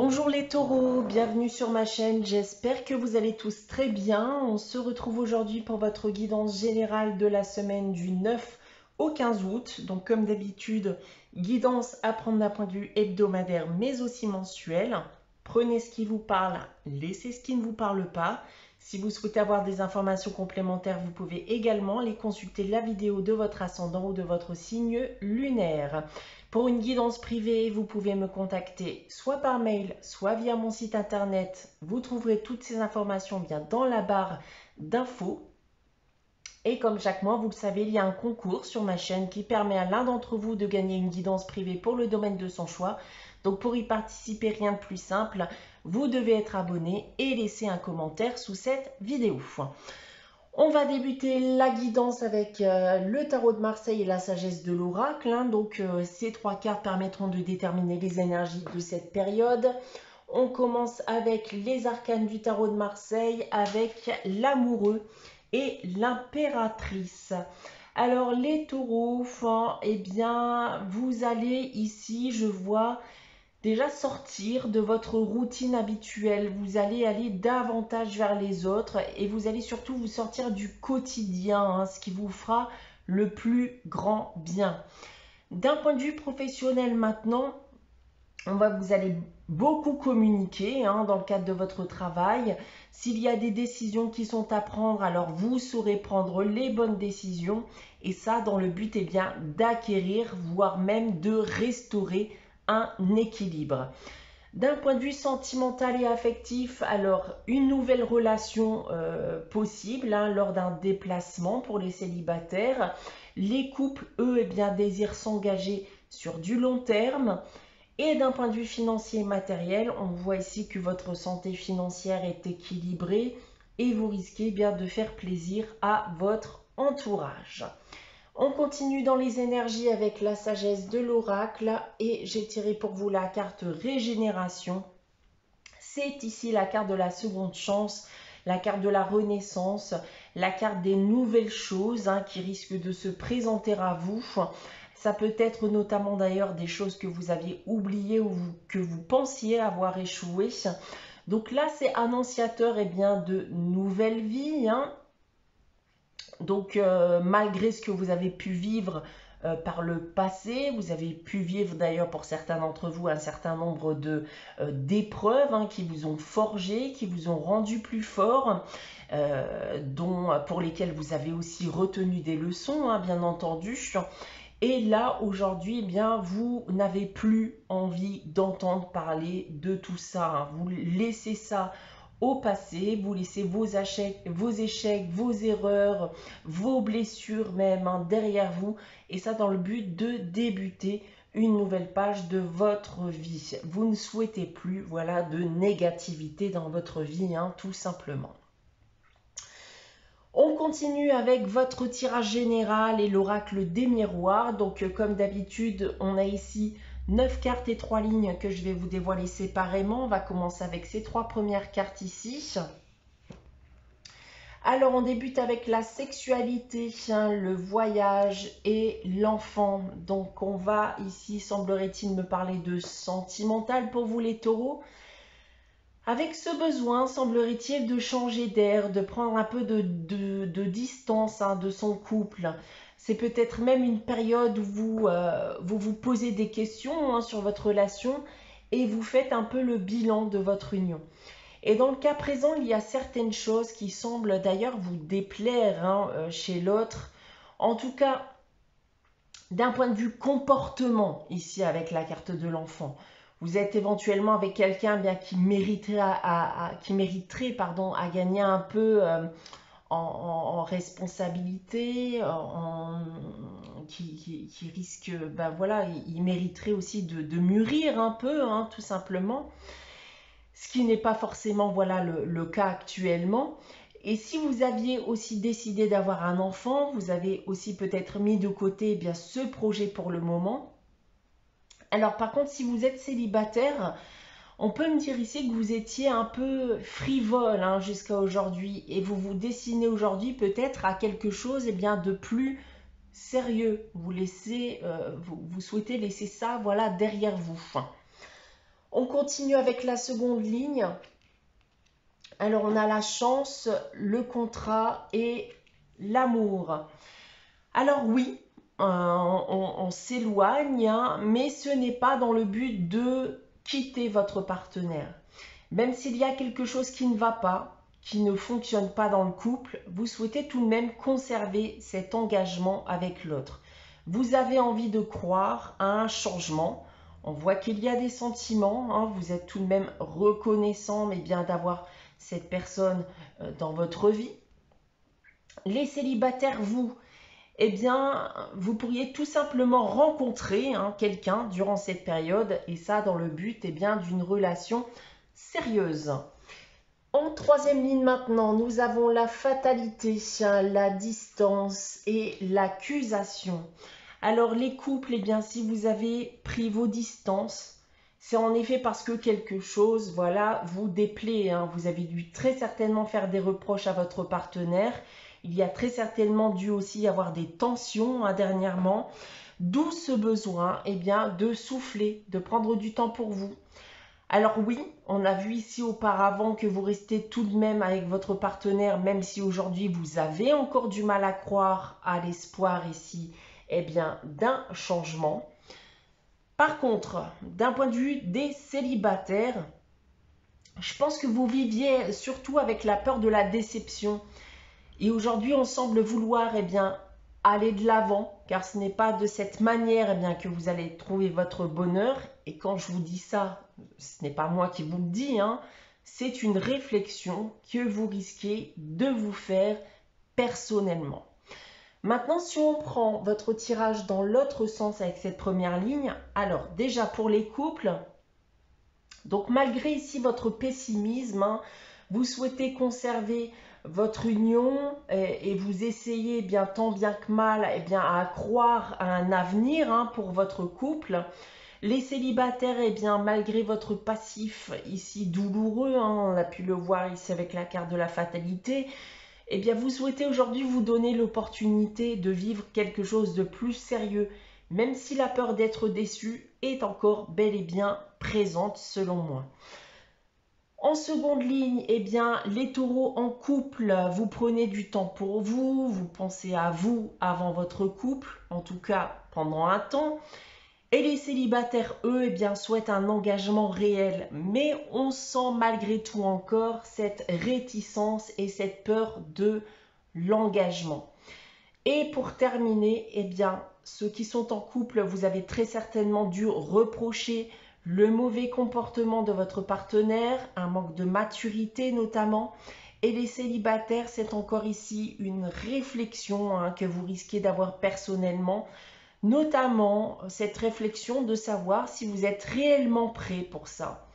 Bonjour les taureaux, bienvenue sur ma chaîne, j'espère que vous allez tous très bien. On se retrouve aujourd'hui pour votre guidance générale de la semaine du 9 au 15 août. Donc comme d'habitude, guidance à prendre d'un point de vue hebdomadaire mais aussi mensuel. Prenez ce qui vous parle, laissez ce qui ne vous parle pas. Si vous souhaitez avoir des informations complémentaires, vous pouvez également aller consulter la vidéo de votre ascendant ou de votre signe lunaire. Pour une guidance privée, vous pouvez me contacter soit par mail, soit via mon site internet. Vous trouverez toutes ces informations bien dans la barre d'infos. Et comme chaque mois, vous le savez, il y a un concours sur ma chaîne qui permet à l'un d'entre vous de gagner une guidance privée pour le domaine de son choix. Donc pour y participer, rien de plus simple, vous devez être abonné et laisser un commentaire sous cette vidéo. On va débuter la guidance avec le tarot de Marseille et la sagesse de l'oracle. Donc ces trois cartes permettront de déterminer les énergies de cette période. On commence avec les arcanes du tarot de Marseille avec l'amoureux et l'impératrice. Alors les taureaux, eh bien vous allez ici, je vois, déjà sortir de votre routine habituelle, vous allez aller davantage vers les autres et vous allez surtout vous sortir du quotidien, ce qui vous fera le plus grand bien. D'un point de vue professionnel maintenant, vous allez beaucoup communiquer dans le cadre de votre travail. S'il y a des décisions qui sont à prendre, alors vous saurez prendre les bonnes décisions et ça dans le but d'acquérir, voire même de restaurer un équilibre. D'un point de vue sentimental et affectif, alors une nouvelle relation possible lors d'un déplacement pour les célibataires. Les couples, eux, désirent s'engager sur du long terme. Et d'un point de vue financier et matériel, on voit ici que votre santé financière est équilibrée et vous risquez de faire plaisir à votre entourage. On continue dans les énergies avec la sagesse de l'oracle et j'ai tiré pour vous la carte régénération. C'est ici la carte de la seconde chance, la carte de la renaissance, la carte des nouvelles choses qui risquent de se présenter à vous. Ça peut être notamment d'ailleurs des choses que vous aviez oubliées ou que vous pensiez avoir échoué. Donc là, c'est annonciateur de nouvelles vies. Donc, malgré ce que vous avez pu vivre par le passé, vous avez pu vivre d'ailleurs pour certains d'entre vous un certain nombre d'épreuves qui vous ont forgé, qui vous ont rendu plus fort, pour lesquelles vous avez aussi retenu des leçons, bien entendu. Et là, aujourd'hui, vous n'avez plus envie d'entendre parler de tout ça. Vous laissez ça au passé, vous laissez vos échecs, vos erreurs, vos blessures même derrière vous. Et ça dans le but de débuter une nouvelle page de votre vie. Vous ne souhaitez plus de négativité dans votre vie, tout simplement. On continue avec votre tirage général et l'oracle des miroirs. Donc comme d'habitude, on a ici 9 cartes et 3 lignes que je vais vous dévoiler séparément. On va commencer avec ces 3 premières cartes ici. Alors on débute avec la sexualité, le voyage et l'enfant. Donc on va ici, semblerait-il, me parler de sentimental pour vous les taureaux. Avec ce besoin, semblerait-il, de changer d'air, de prendre un peu de distance de son couple. C'est peut-être même une période où vous posez des questions sur votre relation et vous faites un peu le bilan de votre union. Et dans le cas présent, il y a certaines choses qui semblent d'ailleurs vous déplaire chez l'autre. En tout cas, d'un point de vue comportement, ici avec la carte de l'enfant. Vous êtes éventuellement avec quelqu'un qui mériterait à gagner un peu en responsabilité, qui risque, il mériterait aussi de mûrir un peu, tout simplement. Ce qui n'est pas forcément le cas actuellement. Et si vous aviez aussi décidé d'avoir un enfant, vous avez aussi peut-être mis de côté ce projet pour le moment. Alors par contre, si vous êtes célibataire, on peut me dire ici que vous étiez un peu frivole jusqu'à aujourd'hui et vous vous destinez aujourd'hui peut-être à quelque chose de plus sérieux. Vous souhaitez laisser ça derrière vous. On continue avec la seconde ligne. Alors, on a la chance, le contrat et l'amour. Alors oui, on s'éloigne, hein, mais ce n'est pas dans le but de quitter votre partenaire. Même s'il y a quelque chose qui ne va pas, qui ne fonctionne pas dans le couple, vous souhaitez tout de même conserver cet engagement avec l'autre. Vous avez envie de croire à un changement. On voit qu'il y a des sentiments, hein, vous êtes tout de même reconnaissant, mais bien d'avoir cette personne dans votre vie. Les célibataires, vous, eh bien, vous pourriez tout simplement rencontrer quelqu'un durant cette période, et ça dans le but d'une relation sérieuse. En troisième ligne maintenant, nous avons la fatalité, la distance et l'accusation. Alors les couples, si vous avez pris vos distances, c'est en effet parce que quelque chose, voilà, vous déplaît. Vous avez dû très certainement faire des reproches à votre partenaire. Il y a très certainement dû aussi avoir des tensions dernièrement. D'où ce besoin de souffler, de prendre du temps pour vous. Alors oui, on a vu ici auparavant que vous restez tout de même avec votre partenaire, même si aujourd'hui vous avez encore du mal à croire à l'espoir ici, d'un changement. Par contre, d'un point de vue des célibataires, je pense que vous viviez surtout avec la peur de la déception. Et aujourd'hui, on semble vouloir aller de l'avant, car ce n'est pas de cette manière que vous allez trouver votre bonheur. Et quand je vous dis ça, ce n'est pas moi qui vous le dis, c'est une réflexion que vous risquez de vous faire personnellement. Maintenant, si on prend votre tirage dans l'autre sens avec cette première ligne, alors déjà pour les couples, donc malgré ici votre pessimisme, vous souhaitez conserver votre union et vous essayez tant bien que mal à croire à un avenir pour votre couple. Les célibataires, malgré votre passif ici douloureux, on a pu le voir ici avec la carte de la fatalité, vous souhaitez aujourd'hui vous donner l'opportunité de vivre quelque chose de plus sérieux, même si la peur d'être déçu est encore bel et bien présente selon moi. En seconde ligne, les taureaux en couple, vous prenez du temps pour vous, vous pensez à vous avant votre couple, en tout cas pendant un temps. Et les célibataires, eux, souhaitent un engagement réel. Mais on sent malgré tout encore cette réticence et cette peur de l'engagement. Et pour terminer, ceux qui sont en couple, vous avez très certainement dû reprocher le mauvais comportement de votre partenaire, un manque de maturité notamment. Et les célibataires, c'est encore ici une réflexion que vous risquez d'avoir personnellement. Notamment cette réflexion de savoir si vous êtes réellement prêt pour ça.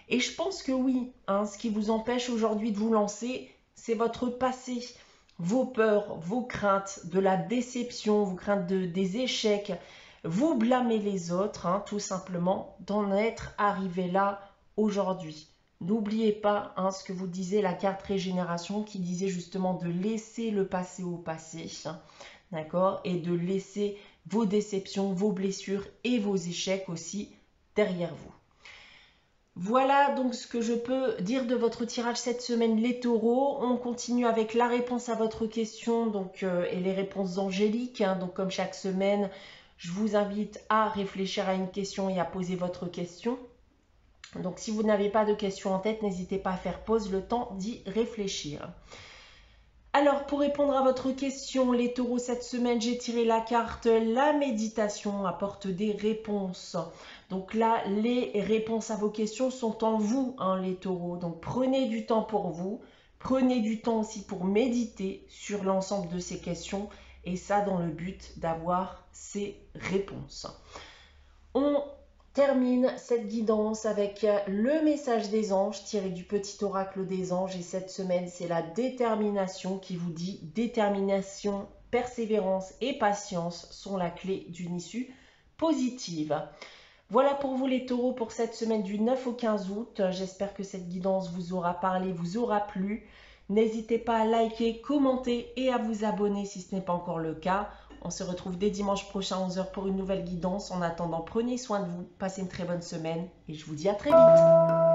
Et je pense que oui, ce qui vous empêche aujourd'hui de vous lancer, c'est votre passé, vos peurs, vos craintes, de la déception, vos craintes des échecs. Vous blâmez les autres, tout simplement, d'en être arrivé là aujourd'hui. N'oubliez pas ce que vous disait la carte régénération qui disait justement de laisser le passé au passé, d'accord, et de laisser vos déceptions, vos blessures et vos échecs aussi derrière vous. Voilà donc ce que je peux dire de votre tirage cette semaine, les taureaux. On continue avec la réponse à votre question et les réponses angéliques. Donc comme chaque semaine, je vous invite à réfléchir à une question et à poser votre question. Donc si vous n'avez pas de question en tête, n'hésitez pas à faire pause, le temps d'y réfléchir. Alors, pour répondre à votre question, les taureaux, cette semaine, j'ai tiré la carte « La méditation apporte des réponses ». Donc là, les réponses à vos questions sont en vous, les taureaux. Donc, prenez du temps pour vous. Prenez du temps aussi pour méditer sur l'ensemble de ces questions. Et ça, dans le but d'avoir ces réponses. On termine cette guidance avec le message des anges tiré du petit oracle des anges. Et cette semaine, c'est la détermination qui vous dit détermination, persévérance et patience sont la clé d'une issue positive. Voilà pour vous les taureaux pour cette semaine du 9 au 15 août. J'espère que cette guidance vous aura parlé, vous aura plu. N'hésitez pas à liker, commenter et à vous abonner si ce n'est pas encore le cas. On se retrouve dès dimanche prochain à 11h pour une nouvelle guidance. En attendant, prenez soin de vous, passez une très bonne semaine et je vous dis à très vite.